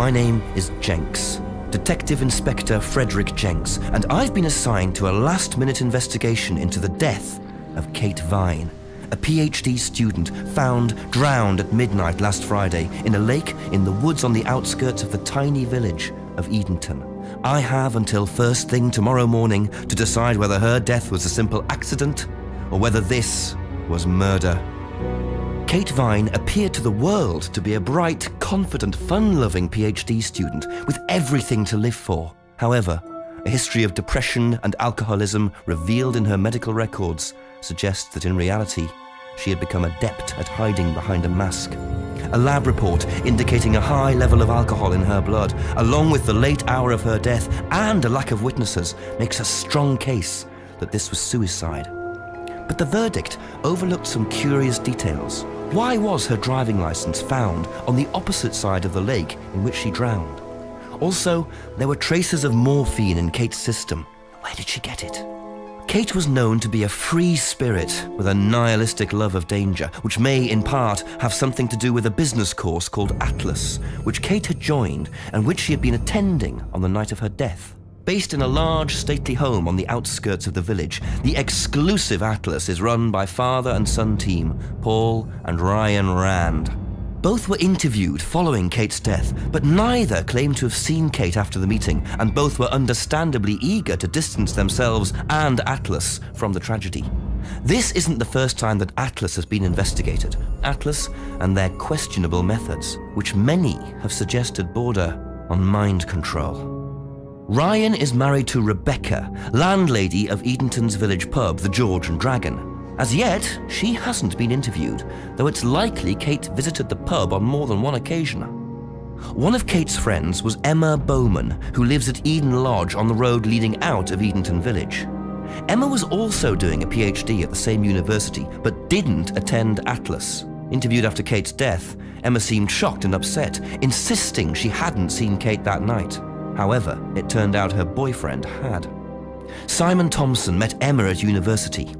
My name is Jenks, Detective Inspector Frederick Jenks, and I've been assigned to a last-minute investigation into the death of Kate Vine, a PhD student found drowned at midnight last Friday in a lake in the woods on the outskirts of the tiny village of Edenton. I have until first thing tomorrow morning to decide whether her death was a simple accident or whether this was murder. Kate Vine appeared to the world to be a bright, confident, fun-loving PhD student with everything to live for. However, a history of depression and alcoholism revealed in her medical records suggests that in reality, she had become adept at hiding behind a mask. A lab report indicating a high level of alcohol in her blood, along with the late hour of her death and a lack of witnesses, makes a strong case that this was suicide. But the verdict overlooked some curious details. Why was her driving license found on the opposite side of the lake in which she drowned? Also, there were traces of morphine in Kate's system. Where did she get it? Kate was known to be a free spirit with a nihilistic love of danger, which may, in part, have something to do with a business course called Atlas, which Kate had joined and which she had been attending on the night of her death. Based in a large, stately home on the outskirts of the village, the exclusive Atlas is run by father and son team, Paul and Ryan Rand. Both were interviewed following Kate's death, but neither claimed to have seen Kate after the meeting, and both were understandably eager to distance themselves and Atlas from the tragedy. This isn't the first time that Atlas has been investigated. Atlas and their questionable methods, which many have suggested border on mind control. Ryan is married to Rebecca, landlady of Edenton's village pub, the George and Dragon. As yet, she hasn't been interviewed, though it's likely Kate visited the pub on more than one occasion. One of Kate's friends was Emma Bowman, who lives at Eden Lodge on the road leading out of Edenton Village. Emma was also doing a PhD at the same university, but didn't attend Atlas. Interviewed after Kate's death, Emma seemed shocked and upset, insisting she hadn't seen Kate that night. However, it turned out her boyfriend had. Simon Thompson met Emma at university.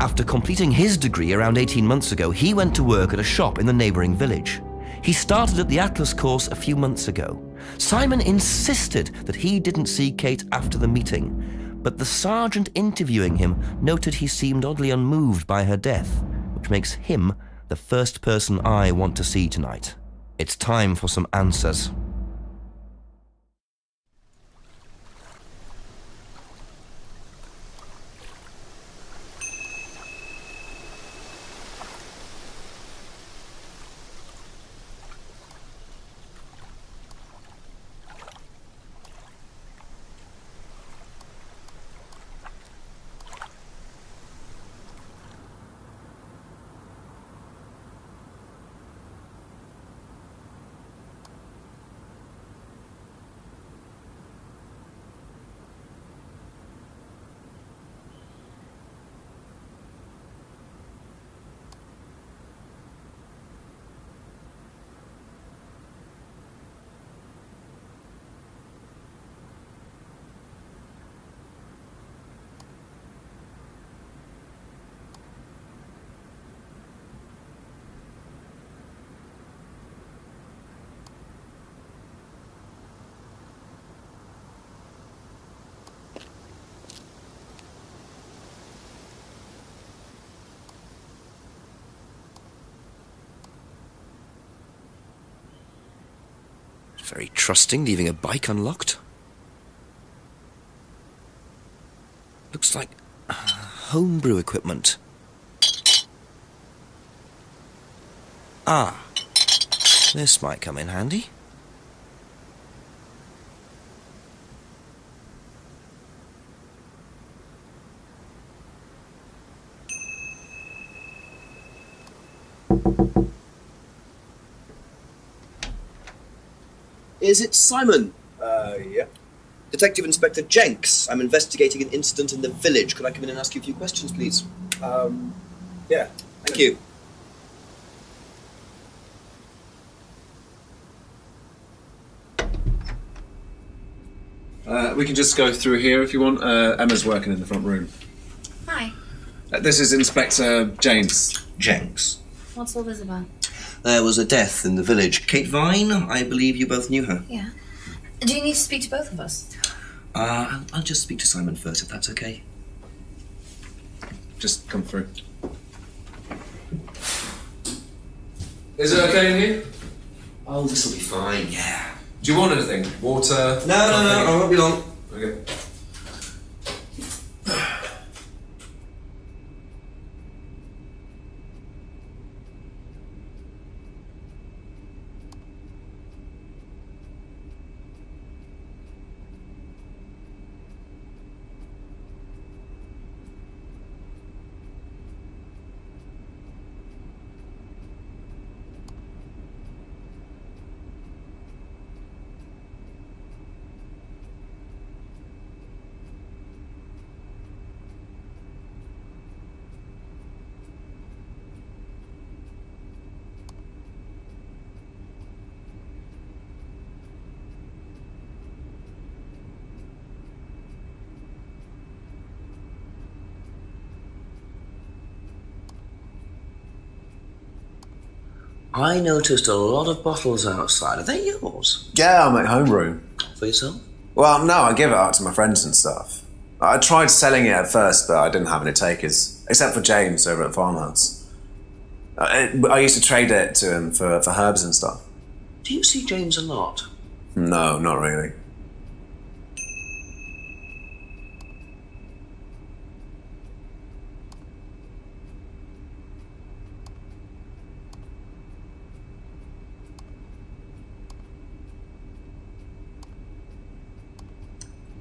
After completing his degree around 18 months ago, he went to work at a shop in the neighbouring village. He started at the Atlas course a few months ago. Simon insisted that he didn't see Kate after the meeting, but the sergeant interviewing him noted he seemed oddly unmoved by her death, which makes him the first person I want to see tonight. It's time for some answers. Very trusting, leaving a bike unlocked. Looks like homebrew equipment. Ah, this might come in handy. Is it Simon? Yeah. Detective Inspector Jenks. I'm investigating an incident in the village. Could I come in and ask you a few questions, please? Yeah. Thank you. We can just go through here if you want. Emma's working in the front room. Hi. This is Inspector James. Jenks. What's all this about? There was a death in the village. Kate Vine, I believe you both knew her. Yeah. Do you need to speak to both of us? I'll just speak to Simon first, if that's okay. Just come through. Is it okay in here? Oh, this'll be fine, yeah. Do you want anything? Water? No, I won't be long. Okay. I noticed a lot of bottles outside. Are they yours? Yeah, I make homebrew. For yourself? Well, no, I give it out to my friends and stuff. I tried selling it at first, but I didn't have any takers, except for James over at Farmhouse. I used to trade it to him for herbs and stuff. Do you see James a lot? No, not really.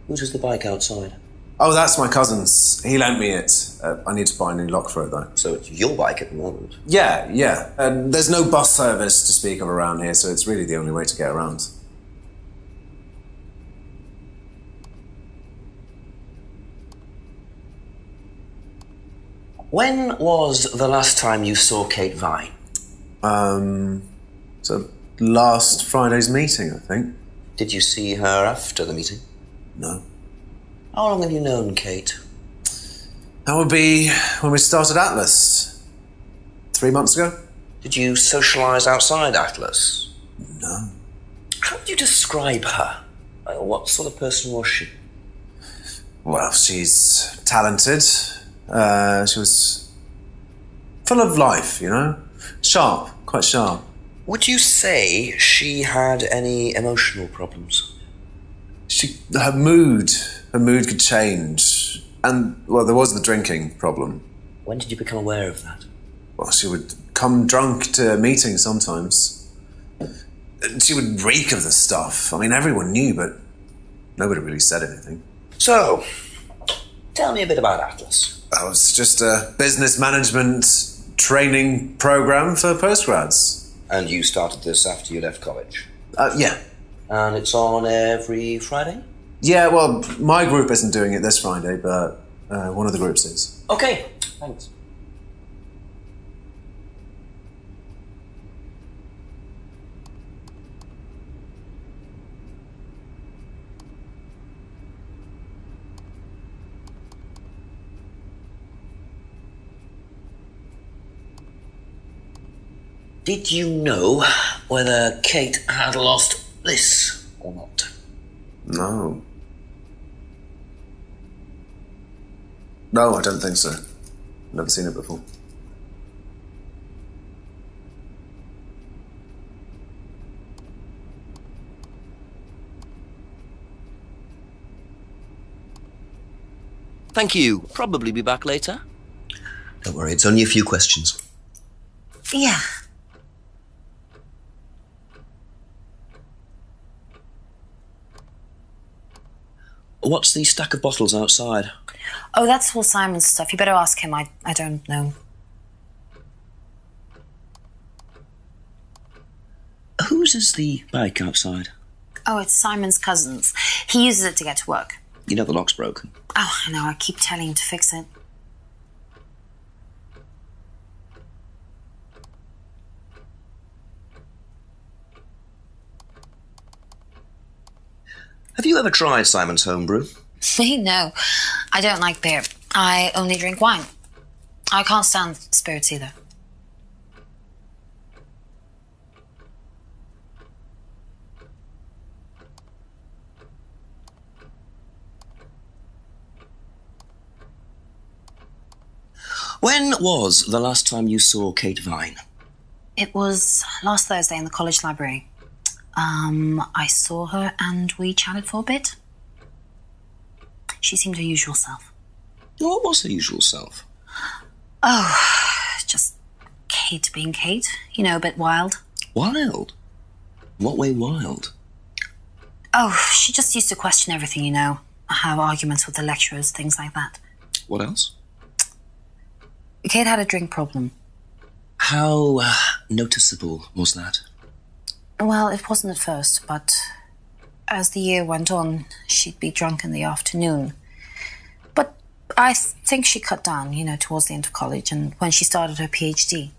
Whose was the bike outside? Oh, that's my cousin's. He lent me it. I need to buy a new lock for it, though. So it's your bike at the moment? Yeah. There's no bus service to speak of around here, so it's really the only way to get around. When was the last time you saw Kate Vine? So last Friday's meeting, I think. Did you see her after the meeting? No. How long have you known Kate? That would be when we started Atlas. 3 months ago? Did you socialise outside Atlas? No. How would you describe her? What sort of person was she? Well, she's talented. She was full of life, you know? Sharp, quite sharp. Would you say she had any emotional problems? Her mood could change. And, well, there was the drinking problem. When did you become aware of that? Well, she would come drunk to meetings sometimes. She would reek of the stuff. I mean, everyone knew, but nobody really said anything. So, tell me a bit about Atlas. That was just a business management training program for postgrads. And you started this after you left college? Yeah. And it's on every Friday? Yeah, well, my group isn't doing it this Friday, but one of the groups is. Okay, thanks. Did you know whether Kate had lost this or not? No. No, I don't think so. Never seen it before. Thank you. Probably be back later. Don't worry, it's only a few questions. Yeah. What's the stack of bottles outside? Oh, that's all Simon's stuff. You better ask him. I don't know. Whose is the bike outside? Oh, it's Simon's cousin's. He uses it to get to work. You know the lock's broken. Oh, I know. I keep telling him to fix it. Have you ever tried Simon's homebrew? Me? No. I don't like beer. I only drink wine. I can't stand spirits either. When was the last time you saw Kate Vine? It was last Thursday in the college library. I saw her and we chatted for a bit. She seemed her usual self. What was her usual self? Oh, just Kate being Kate. You know, a bit wild. Wild? What way wild? Oh, she just used to question everything, you know. Have arguments with the lecturers, things like that. What else? Kate had a drink problem. How noticeable was that? Well, it wasn't at first, but as the year went on, she'd be drunk in the afternoon. But I think she cut down, you know, towards the end of college and when she started her PhD.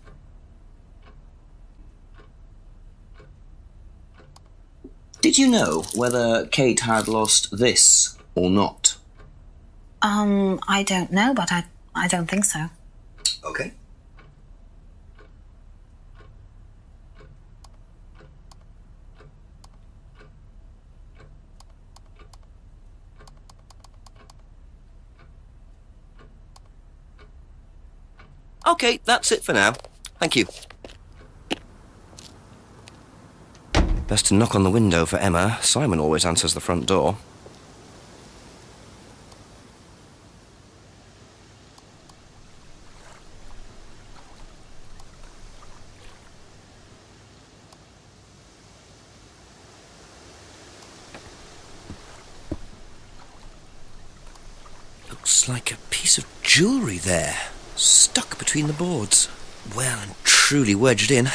Did you know whether Kate had lost this or not? I don't know, but I don't think so. Okay. Okay, that's it for now. Thank you. Best to knock on the window for Emma. Simon always answers the front door. Looks like a piece of jewellery there, stuck between the boards. Well and truly wedged in.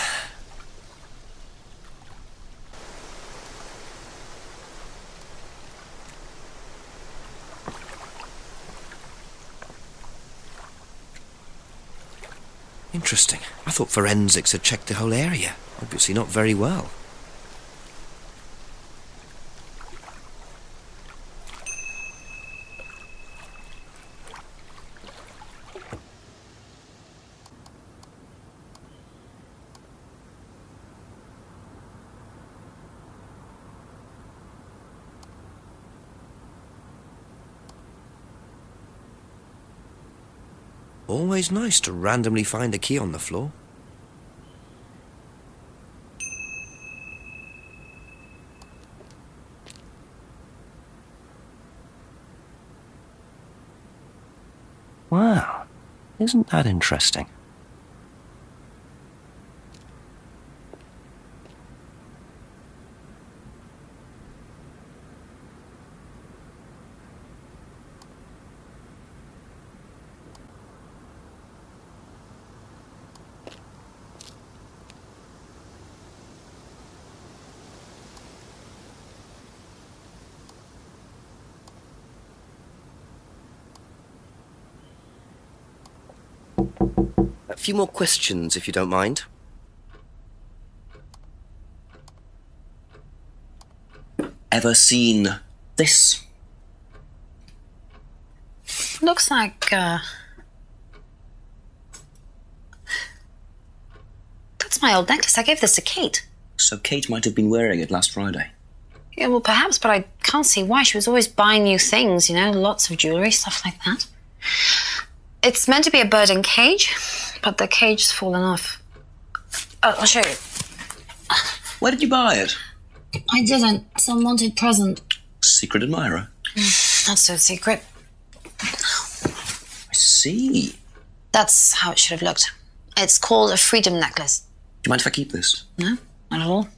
Interesting. I thought forensics had checked the whole area. Obviously not very well. Always nice to randomly find a key on the floor. Wow, isn't that interesting? A few more questions, if you don't mind. Ever seen this? Looks like, that's my old necklace. I gave this to Kate. So Kate might have been wearing it last Friday. Yeah, well, perhaps, but I can't see why. She was always buying new things, you know, lots of jewellery, stuff like that. It's meant to be a bird in cage, but the cage's fallen off. I'll show you. Where did you buy it? I didn't. Some wanted present. Secret admirer. Not so secret. I see. That's how it should have looked. It's called a freedom necklace. Do you mind if I keep this? No, not at all.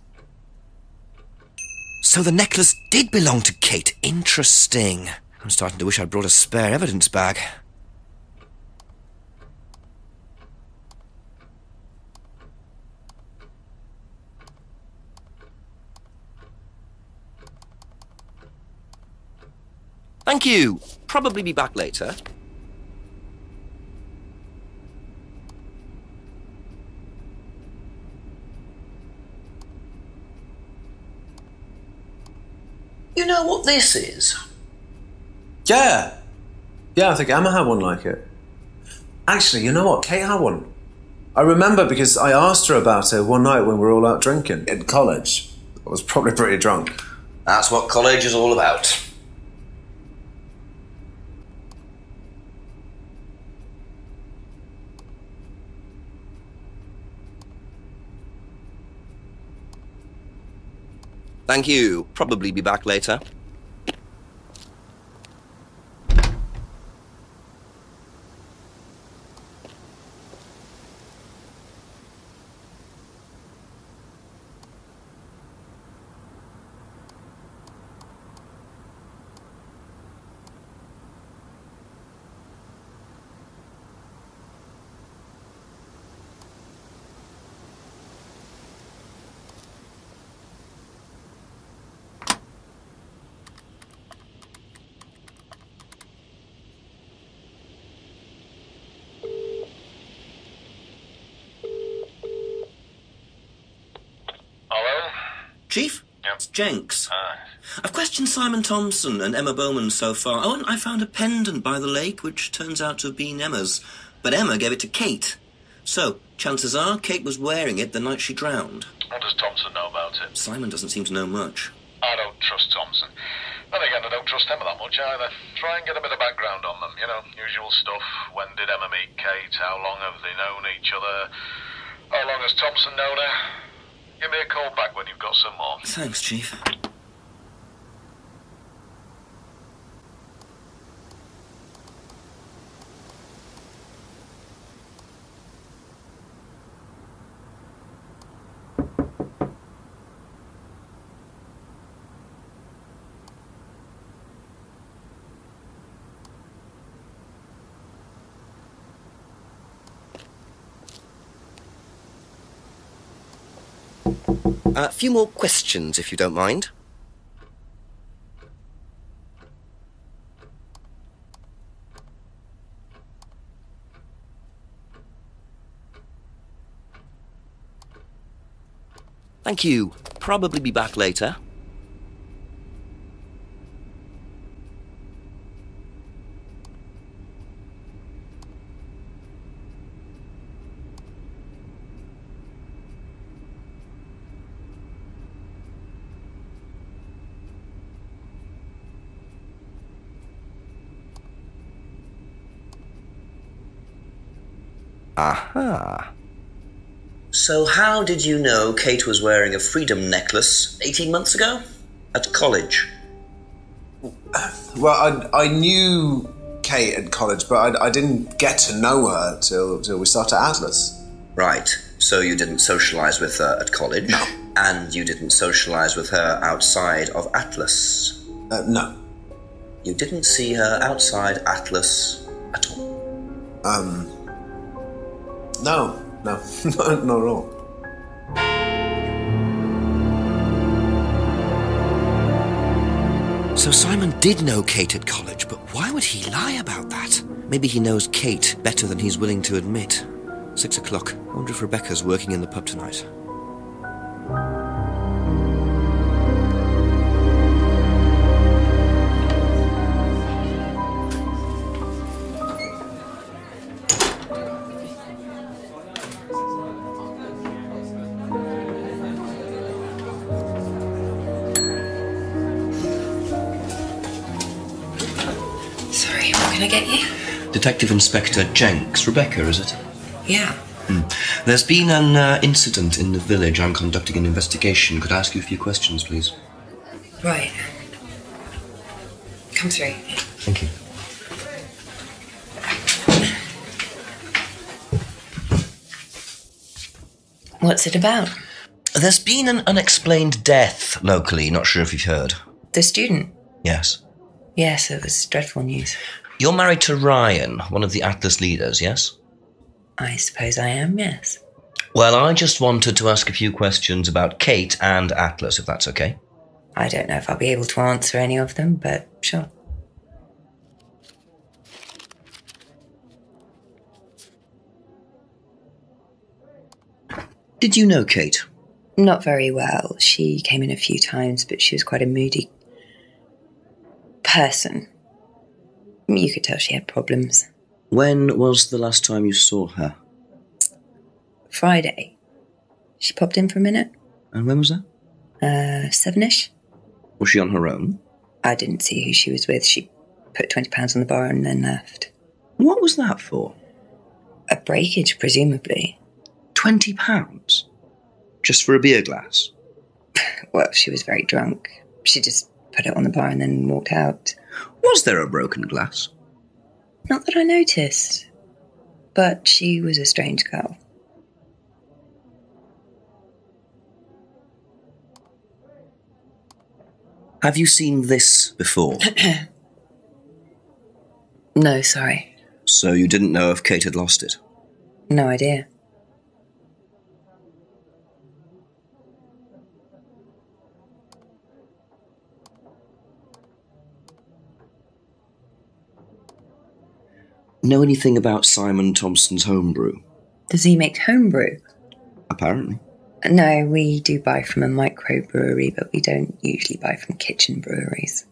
So the necklace did belong to Kate. Interesting. I'm starting to wish I'd brought a spare evidence bag. Thank you. Probably be back later. You know what this is? Yeah. Yeah, I think Emma had one like it. Actually, you know what? Kate had one. I remember because I asked her about it one night when we were all out drinking in college. I was probably pretty drunk. That's what college is all about. Thank you. Probably be back later. Chief? Yep. It's Jenks. I've questioned Simon Thompson and Emma Bowman so far. Oh, and I found a pendant by the lake, which turns out to have been Emma's. But Emma gave it to Kate. So, chances are, Kate was wearing it the night she drowned. What does Thompson know about it? Simon doesn't seem to know much. I don't trust Thompson. Then again, I don't trust Emma that much either. Try and get a bit of background on them, you know, usual stuff. When did Emma meet Kate? How long have they known each other? How long has Thompson known her? Give me a call back when you've got some more. Thanks, Chief. A few more questions, if you don't mind. Thank you. Probably be back later. Aha. So how did you know Kate was wearing a freedom necklace 18 months ago? At college? Well, I knew Kate at college, but I didn't get to know her till we started Atlas. Right. So you didn't socialise with her at college? No. And you didn't socialise with her outside of Atlas? No. You didn't see her outside Atlas at all? No, not at all. So Simon did know Kate at college, but why would he lie about that? Maybe he knows Kate better than he's willing to admit. 6 o'clock. I wonder if Rebecca's working in the pub tonight. Sorry, what can I get you? Detective Inspector Jenks. Rebecca, is it? Yeah. There's been an incident in the village. I'm conducting an investigation. Could I ask you a few questions, please? Right. Come through. Thank you. What's it about? There's been an unexplained death locally. Not sure if you've heard. The student? Yes. Yes, it was dreadful news. You're married to Ryan, one of the Atlas leaders, yes? I suppose I am, yes. Well, I just wanted to ask a few questions about Kate and Atlas, if that's okay. I don't know if I'll be able to answer any of them, but sure. Did you know Kate? Not very well. She came in a few times, but she was quite a moody person. You could tell she had problems. When was the last time you saw her? Friday. She popped in for a minute. And when was that? 7-ish. Was she on her own? I didn't see who she was with. She put £20 on the bar and then left. What was that for? A breakage, presumably. £20? Just for a beer glass? Well, she was very drunk. She just put it on the bar and then walked out. Was there a broken glass? Not that I noticed. But she was a strange girl. Have you seen this before? No, sorry. So you didn't know if Kate had lost it? No idea. Know anything about Simon Thompson's homebrew? Does he make homebrew? Apparently. No, we do buy from a microbrewery, but we don't usually buy from kitchen breweries.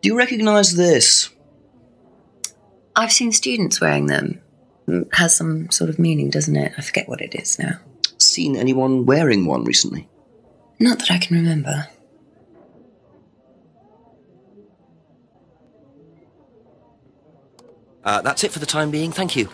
Do you recognise this? I've seen students wearing them. Has some sort of meaning, doesn't it? I forget what it is now. Seen anyone wearing one recently? Not that I can remember. That's it for the time being, thank you.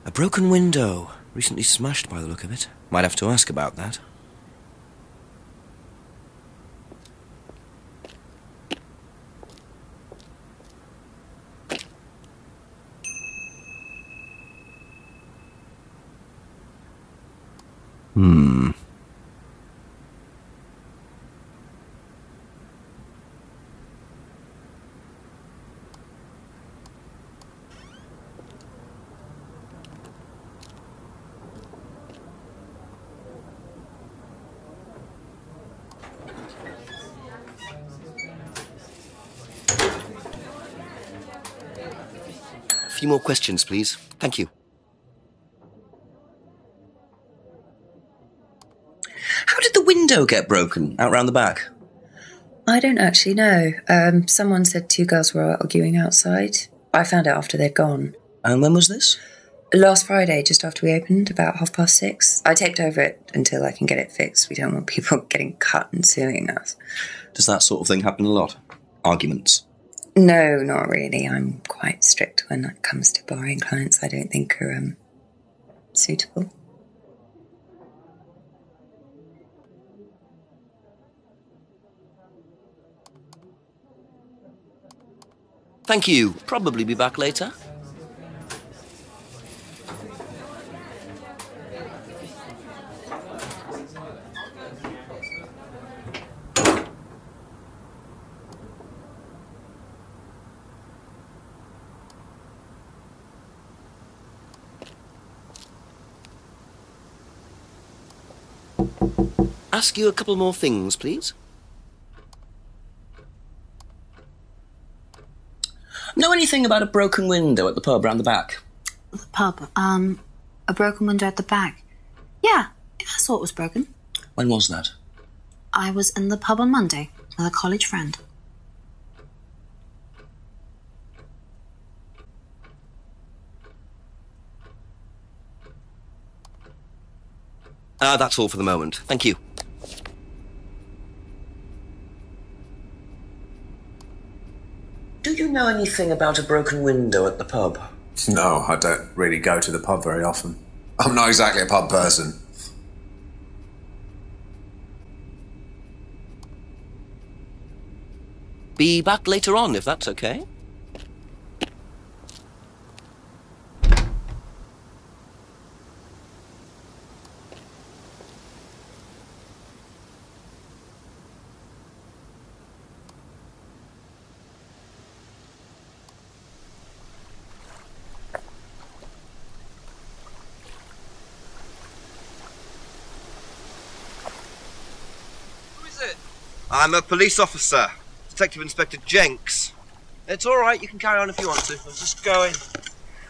A broken window. Recently smashed by the look of it. Might have to ask about that. A few more questions, please. Thank you. How did the window get broken out round the back? I don't actually know. Someone said two girls were arguing outside. I found out after they'd gone. And when was this? Last Friday, just after we opened, about 6:30. I taped over it until I can get it fixed. We don't want people getting cut and suing us. Does that sort of thing happen a lot? Arguments? No, not really. I'm quite strict when it comes to barring clients I don't think are suitable. Thank you. Probably be back later. Ask you a couple more things, please. Know anything about a broken window at the pub round the back? The pub, a broken window at the back. Yeah, I saw it was broken. When was that? I was in the pub on Monday with a college friend. That's all for the moment. Thank you. Do you know anything about a broken window at the pub? No, I don't really go to the pub very often. I'm not exactly a pub person. Be back later on, if that's okay. I'm a police officer, Detective Inspector Jenks. It's all right, you can carry on if you want to. I'm just going.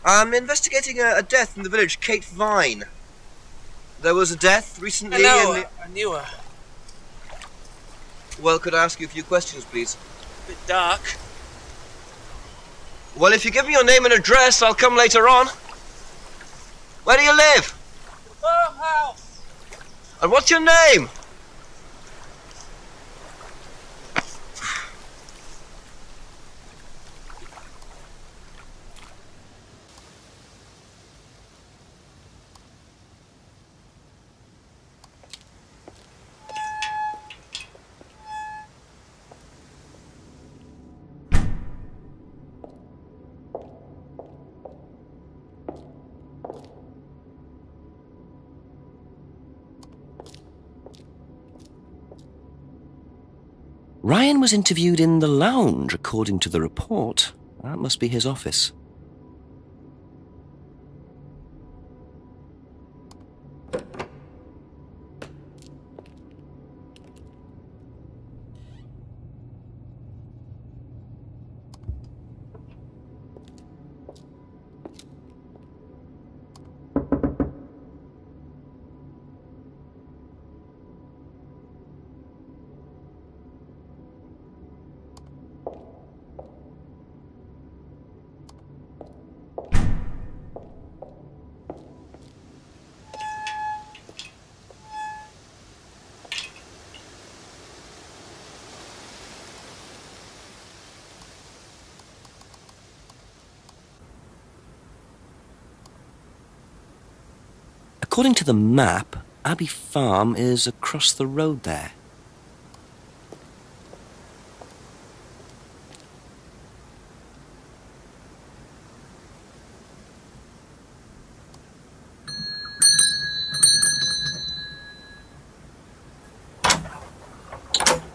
I'm investigating a death in the village, Kate Vine. There was a death recently. I knew her. Well, could I ask you a few questions, please? Bit dark. Well, if you give me your name and address, I'll come later on. Where do you live? Farmhouse. And what's your name? Ryan was interviewed in the lounge, according to the report. That must be his office. According to the map, Abbey Farm is across the road there.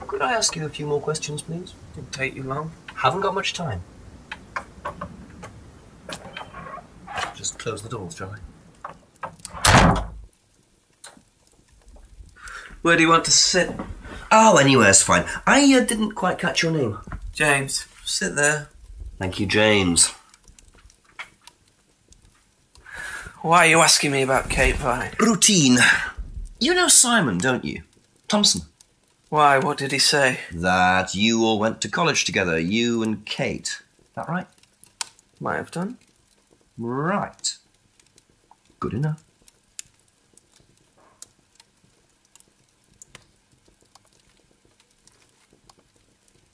Could I ask you a few more questions, please? Didn't take you long. Haven't got much time. Just close the doors, shall I? Where do you want to sit? Oh, anywhere's fine. I didn't quite catch your name. James, sit there. Thank you, James. Why are you asking me about Kate Vine? Routine. You know Simon, don't you? Thompson. Why, what did he say? That you all went to college together, you and Kate. Is that right? Might have done. Right. Good enough.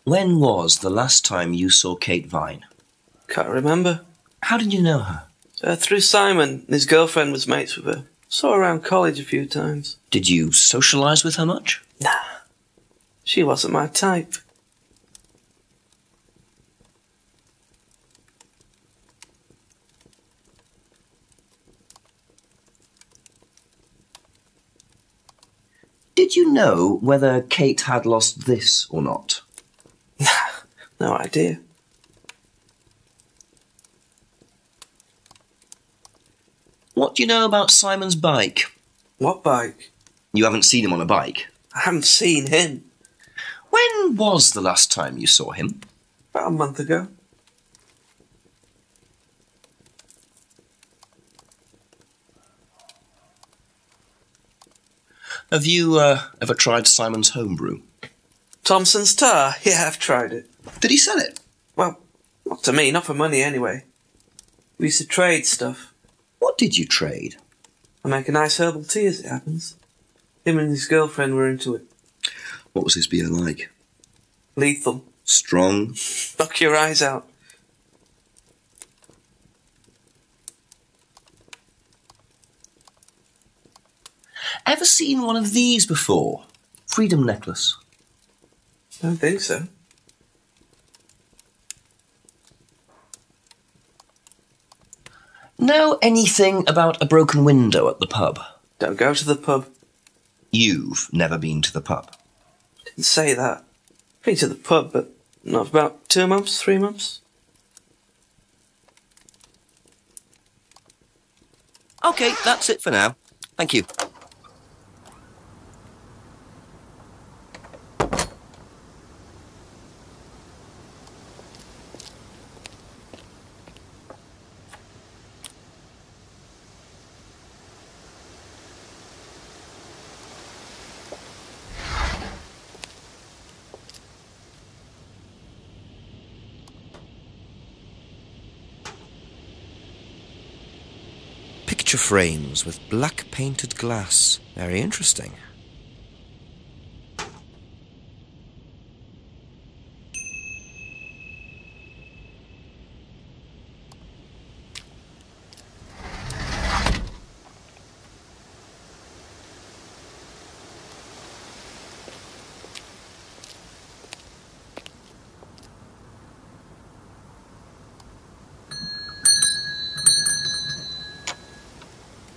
When was the last time you saw Kate Vine? Can't remember. How did you know her? Through Simon. His girlfriend was mates with her. Saw her around college a few times. Did you socialise with her much? Nah. She wasn't my type. Did you know whether Kate had lost this or not? No idea. What do you know about Simon's bike? What bike? You haven't seen him on a bike? I haven't seen him. When was the last time you saw him? About a month ago. Have you ever tried Simon's homebrew? Thompson's tar? Yeah, I've tried it. Did he sell it? Well, not to me, not for money anyway. We used to trade stuff. What did you trade? I make a nice herbal tea as it happens. Him and his girlfriend were into it. What was his beer like? Lethal. Strong? Knock your eyes out. Ever seen one of these before? Freedom necklace. Don't think so. Know anything about a broken window at the pub? Don't go to the pub. You've never been to the pub? Didn't say that. Been to the pub, but not for about 2 months, 3 months. OK, that's it for now. Thank you. picture frames with black painted glass. Very interesting.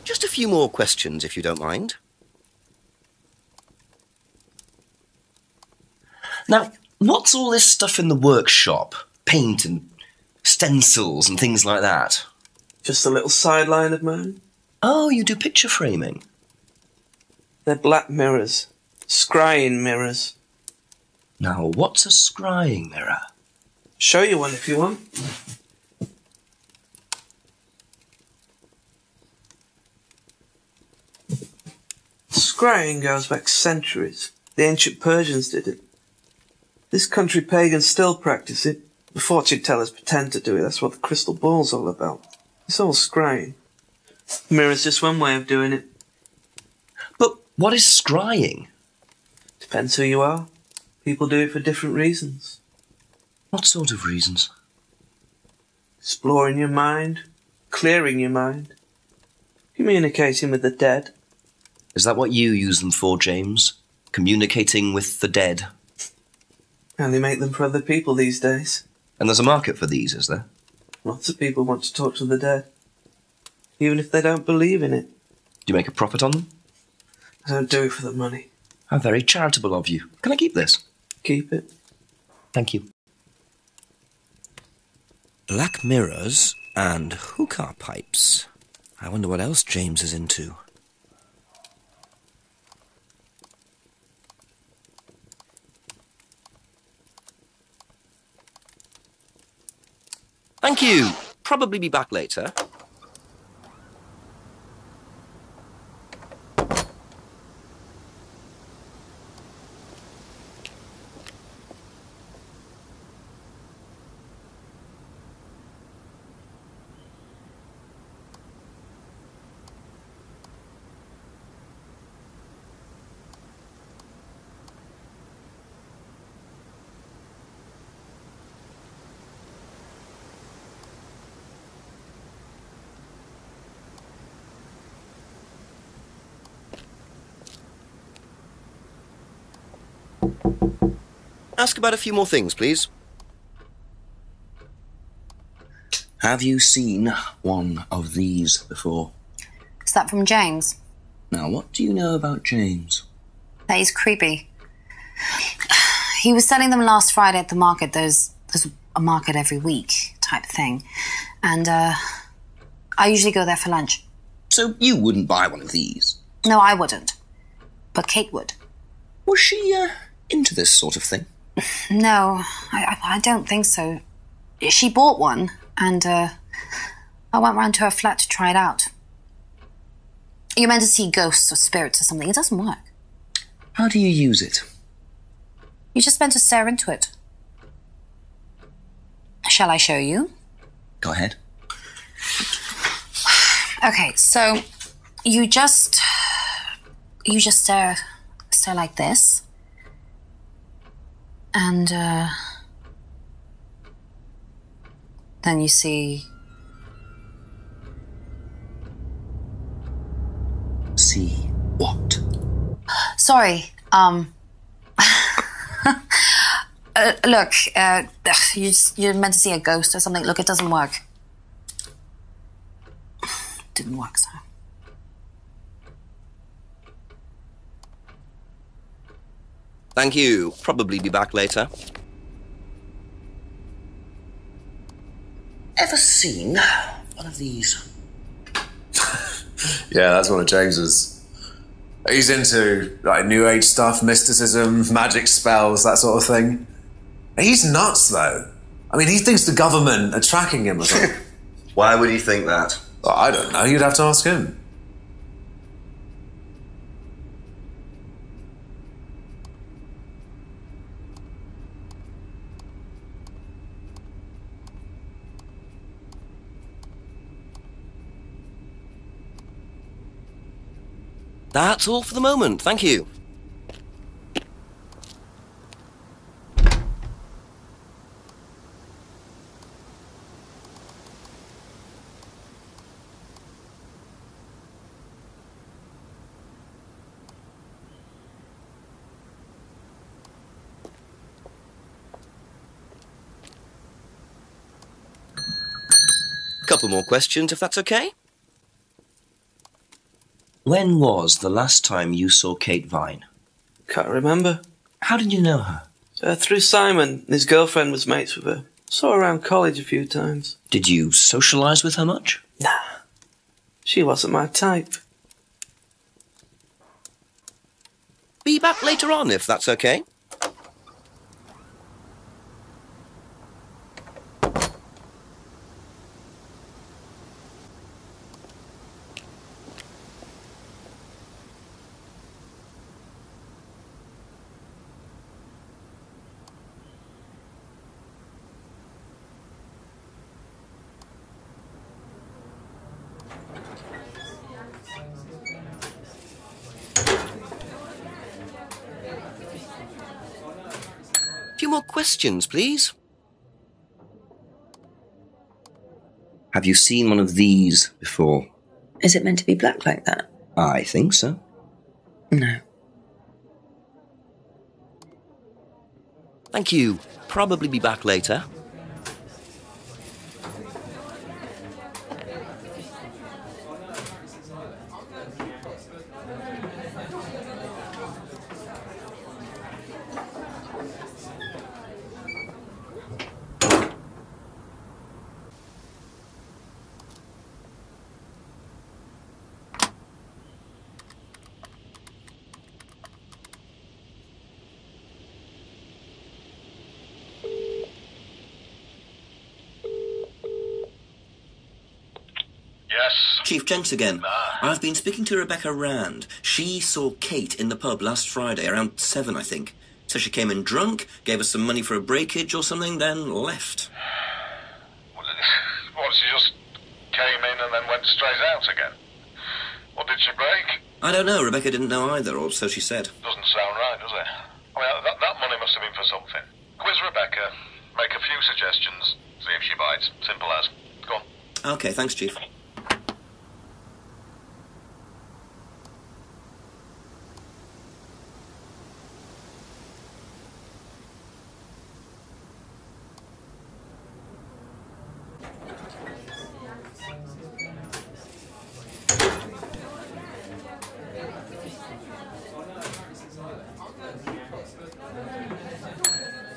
Just a few more questions, if you don't mind. Now, what's all this stuff in the workshop? Paint and stencils and things like that? Just a little sideline of mine. Oh, you do picture framing? They're black mirrors. Scrying mirrors. Now, what's a scrying mirror? Show you one if you want. Scrying goes back centuries. The ancient Persians did it. This country pagans still practice it. The fortune tellers pretend to do it. That's what the crystal ball's all about. It's all scrying. Mirror's just one way of doing it. But what is scrying? Depends who you are. People do it for different reasons. What sort of reasons? Exploring your mind, clearing your mind, communicating with the dead. Is that what you use them for, James? Communicating with the dead? Only make them for other people these days. And there's a market for these, is there? Lots of people want to talk to the dead, even if they don't believe in it. Do you make a profit on them? I don't do it for the money. How very charitable of you. Can I keep this? Keep it. Thank you. Black mirrors and hookah pipes. I wonder what else James is into. Thank you. Probably be back later. Ask about a few more things, please. Have you seen one of these before? Is that from James? Now, what do you know about James? That he's creepy. He was selling them last Friday at the market. There's a market every week type thing. And I usually go there for lunch. So you wouldn't buy one of these? No, I wouldn't. But Kate would. Was she into this sort of thing? No, I don't think so. She bought one, and I went round to her flat to try it out. You're meant to see ghosts or spirits or something. It doesn't work. How do you use it? You're just meant to stare into it. Shall I show you? Go ahead. Okay, so you just stare like this. And then you see... See what? Sorry, look, you're meant to see a ghost or something. Look, it doesn't work. Didn't work, so... Thank you. Probably be back later. Ever seen one of these? Yeah, that's one of James's. He's into like New Age stuff, mysticism, magic spells, that sort of thing. He's nuts, though. I mean, he thinks the government are tracking him or something. Why would he think that? Well, I don't know. You'd have to ask him. That's all for the moment, thank you. Couple more questions, if that's okay. When was the last time you saw Kate Vine? Can't remember. How did you know her? Through Simon. His girlfriend was mates with her. Saw her around college a few times. Did you socialise with her much? Nah. She wasn't my type. Be back later on, if that's okay. A few more questions, please. Have you seen one of these before? Is it meant to be black like that? I think so. No. Thank you. Probably be back later. Yes? Chief Jenks again. I've been speaking to Rebecca Rand. She saw Kate in the pub last Friday, around 7, I think. So she came in drunk, gave us some money for a breakage or something, then left. What, she just came in and then went straight out again? What did she break? I don't know. Rebecca didn't know either, or so she said. Doesn't sound right, does it? I mean, that money must have been for something. Quiz Rebecca, make a few suggestions, see if she bites. Simple as. Go on. Okay, thanks, Chief.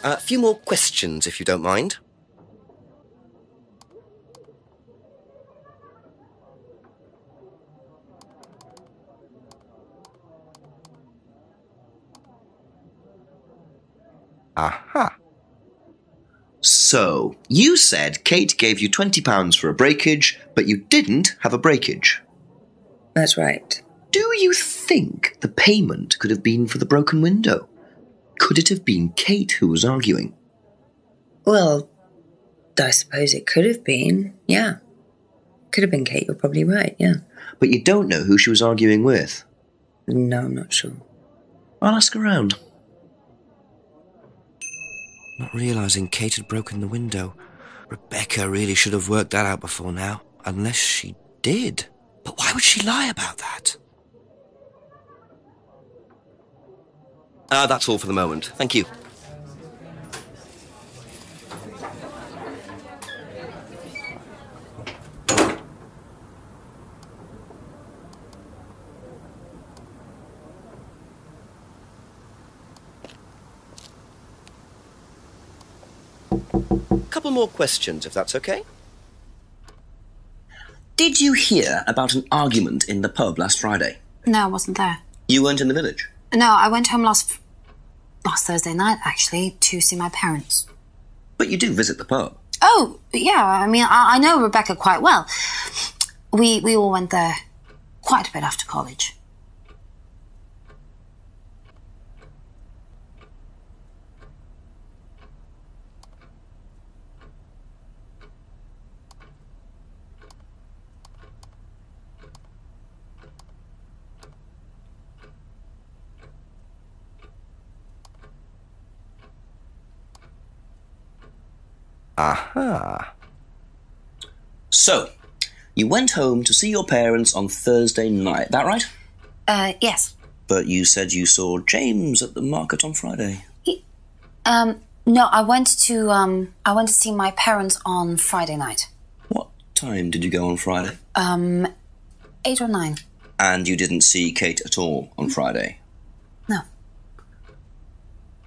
A few more questions, if you don't mind. Aha. So, you said Kate gave you £20 for a breakage, but you didn't have a breakage. That's right. Do you think the payment could have been for the broken window? Could it have been Kate who was arguing? Well, I suppose it could have been, yeah. Could have been Kate, you're probably right, yeah. But you don't know who she was arguing with? No, I'm not sure. I'll ask around. Not realising Kate had broken the window. Rebecca really should have worked that out before now. Unless she did. But why would she lie about that? That's all for the moment. Thank you. Couple more questions, if that's okay. Did you hear about an argument in the pub last Friday? No, I wasn't there. You weren't in the village? No, I went home last Thursday night, actually, to see my parents. But you do visit the pub? Oh, yeah, I mean, I know Rebecca quite well. We all went there quite a bit after college. Aha. So, you went home to see your parents on Thursday night, that right? Yes. But you said you saw James at the market on Friday. No, I went to see my parents on Friday night. What time did you go on Friday? 8 or 9. And you didn't see Kate at all on Friday? No.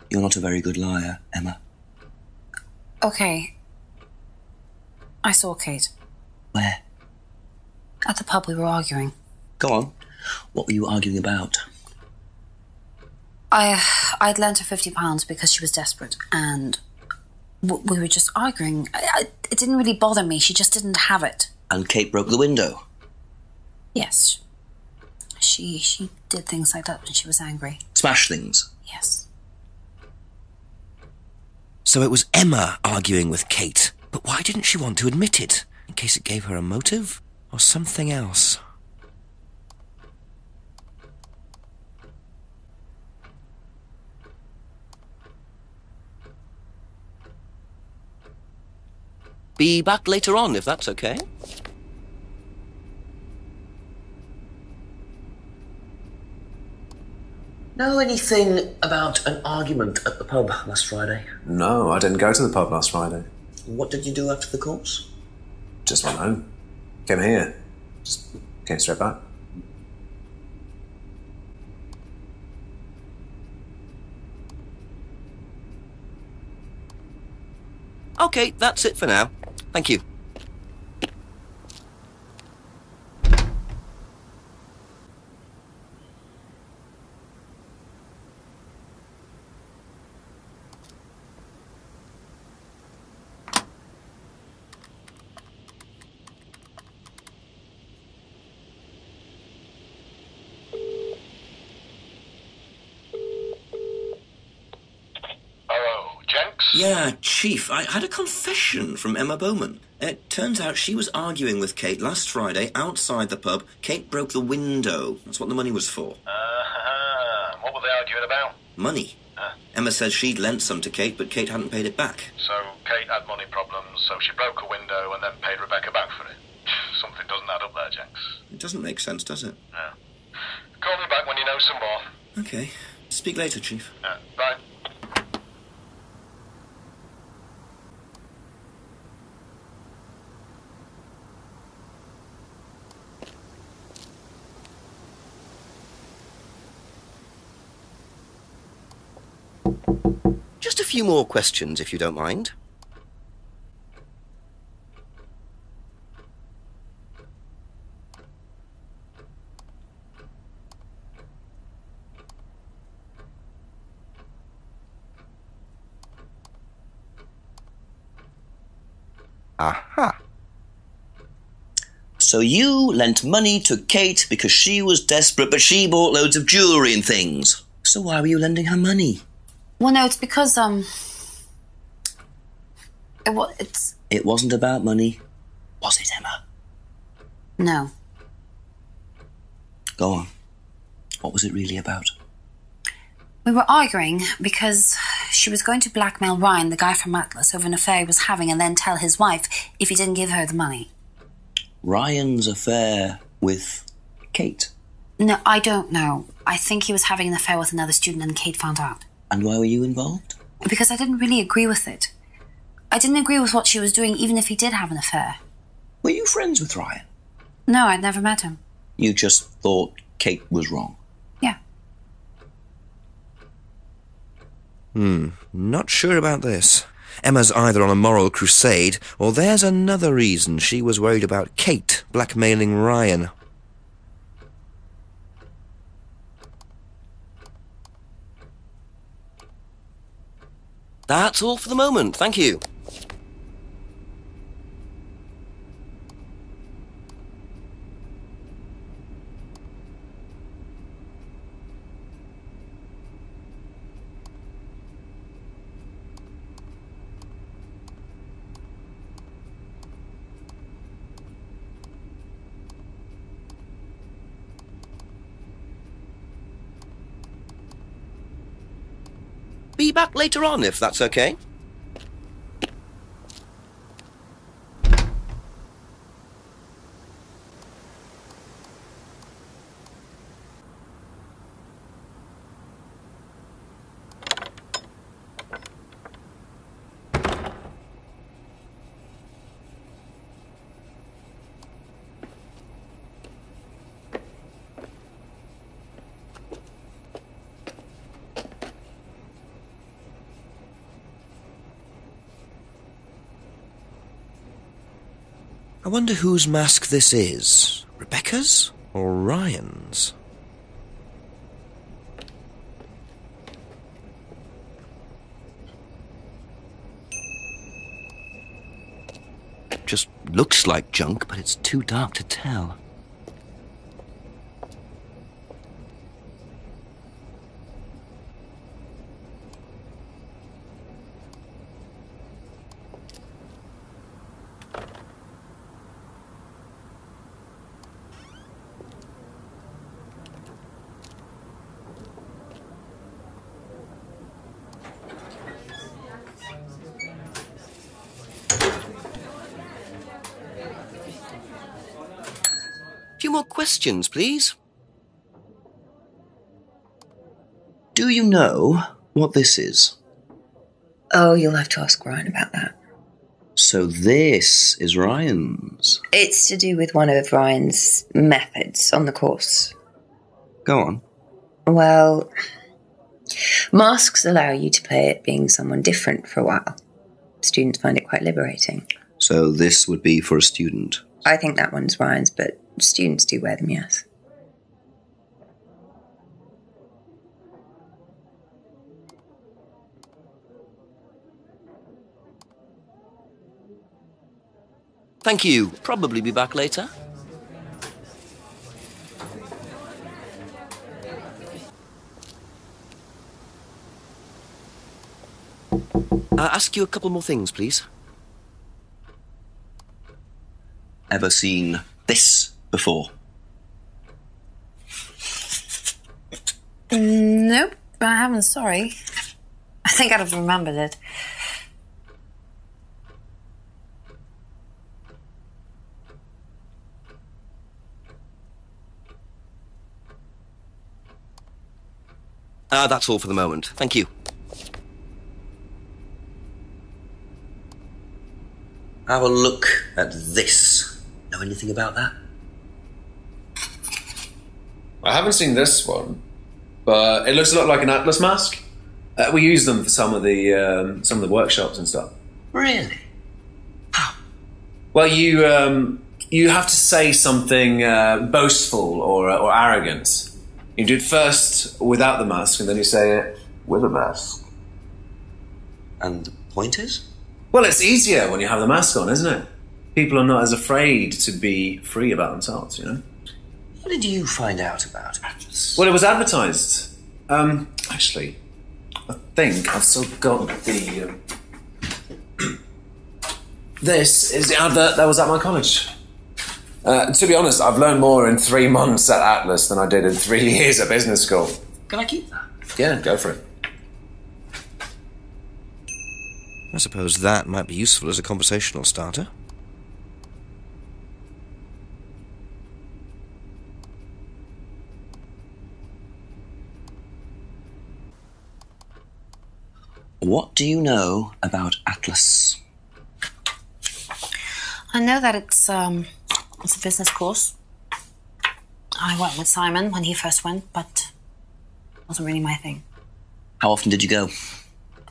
You're not a very good liar, Emma. Okay. I saw Kate. Where? At the pub we were arguing. Go on. What were you arguing about? I'd lent her £50 because she was desperate, and we were just arguing. It didn't really bother me. She just didn't have it. And Kate broke the window? Yes. She did things like that when she was angry. Smash things? Yes. So it was Emma arguing with Kate. But why didn't she want to admit it? In case it gave her a motive? Or something else? Be back later on, if that's okay. Know anything about an argument at the pub last Friday? No, I didn't go to the pub last Friday. What did you do after the course? Just went home. Came here. Just came straight back. Okay, that's it for now. Thank you. Hello, Jenks? Yeah, Chief, I had a confession from Emma Bowman. It turns out she was arguing with Kate last Friday outside the pub. Kate broke the window. That's what the money was for. What were they arguing about? Money. Emma says she'd lent some to Kate, but Kate hadn't paid it back. So Kate had money problems, so she broke a window and then paid Rebecca back for it. Something doesn't add up there, Jenks. It doesn't make sense, does it? No. Call me back when you know some more. Okay. Speak later, Chief. Bye. Just a few more questions, if you don't mind. Aha. So you lent money to Kate because she was desperate, but she bought loads of jewellery and things. So why were you lending her money? Well, no, it's because, It wasn't about money, was it, Emma? No. Go on. What was it really about? We were arguing because she was going to blackmail Ryan, the guy from Atlas, over an affair he was having, and then tell his wife if he didn't give her the money. Ryan's affair with Kate? No, I don't know. I think he was having an affair with another student and Kate found out. And why were you involved? Because I didn't really agree with it. I didn't agree with what she was doing, even if he did have an affair. Were you friends with Ryan? No, I'd never met him. You just thought Kate was wrong? Yeah. Not sure about this. Emma's either on a moral crusade, or there's another reason she was worried about Kate blackmailing Ryan. That's all for the moment, thank you. Be back later on, if that's okay. I wonder whose mask this is. Rebecca's or Ryan's? Just looks like junk, but it's too dark to tell. Few more questions, please. Do you know what this is? Oh, you'll have to ask Ryan about that. So this is Ryan's. It's to do with one of Ryan's methods on the course. Go on. Well, masks allow you to play at being someone different for a while. Students find it quite liberating. So this would be for a student? I think that one's Ryan's, but students do wear them, yes. Thank you. Probably be back later. Ask you a couple more things, please. Ever seen this before? Nope, I haven't, sorry. I think I'd have remembered it. That's all for the moment. Thank you. Have a look at this. Know anything about that? I haven't seen this one, but it looks a lot like an Atlas mask. We use them for some of the workshops and stuff. Really? How? Well, you have to say something boastful or arrogant. You do it first without the mask, and then you say it with a mask. And the point is? Well, it's easier when you have the mask on, isn't it? People are not as afraid to be free about themselves, you know? What did you find out about Atlas? Well, it was advertised. Actually, I think I've still got the... This is the advert that was at my college. To be honest, I've learned more in 3 months at Atlas than I did in 3 years at business school. Can I keep that? Yeah, go for it. I suppose that might be useful as a conversational starter. What do you know about Atlas? I know that it's a business course. I went with Simon when he first went, but it wasn't really my thing. How often did you go?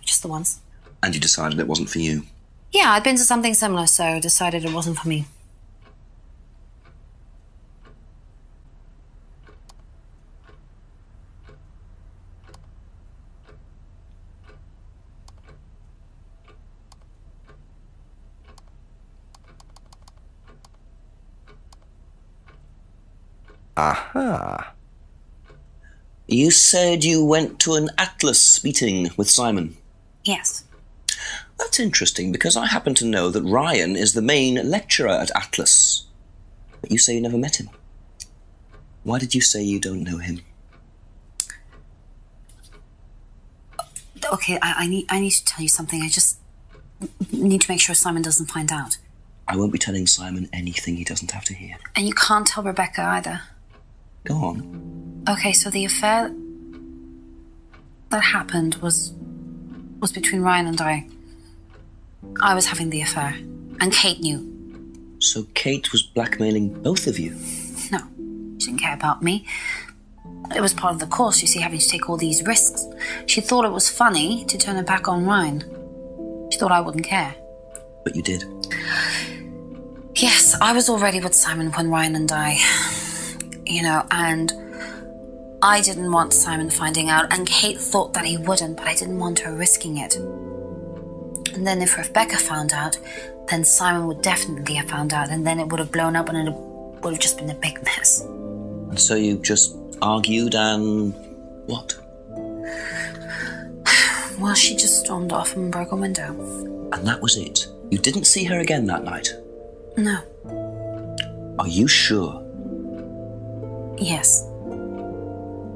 Just the once. And you decided it wasn't for you? Yeah, I'd been to something similar, so decided it wasn't for me. Aha. You said you went to an Atlas meeting with Simon? Yes. That's interesting, because I happen to know that Ryan is the main lecturer at Atlas. But you say you never met him. Why did you say you don't know him? Okay, I need to tell you something. I just need to make sure Simon doesn't find out. I won't be telling Simon anything he doesn't have to hear. And you can't tell Rebecca either. Go on. Okay, so the affair that happened was between Ryan and I. I was having the affair, and Kate knew. So Kate was blackmailing both of you? No, she didn't care about me. It was part of the course, you see, having to take all these risks. She thought it was funny to turn her back on Ryan. She thought I wouldn't care. But you did. Yes, I was already with Simon when Ryan and I, and I didn't want Simon finding out, and Kate thought that he wouldn't, but I didn't want her risking it. And then if Rebecca found out, then Simon would definitely have found out, and then it would have blown up and it would have just been a big mess. And so you just argued and what? Well, she just stormed off and broke a window. And that was it? You didn't see her again that night? No. Are you sure? Yes.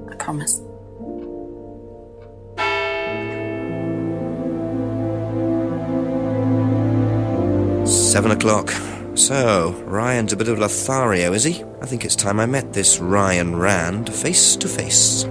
I promise. Seven o'clock. So, Ryan's a bit of Lothario, is he? I think it's time I met this Ryan Rand face to face.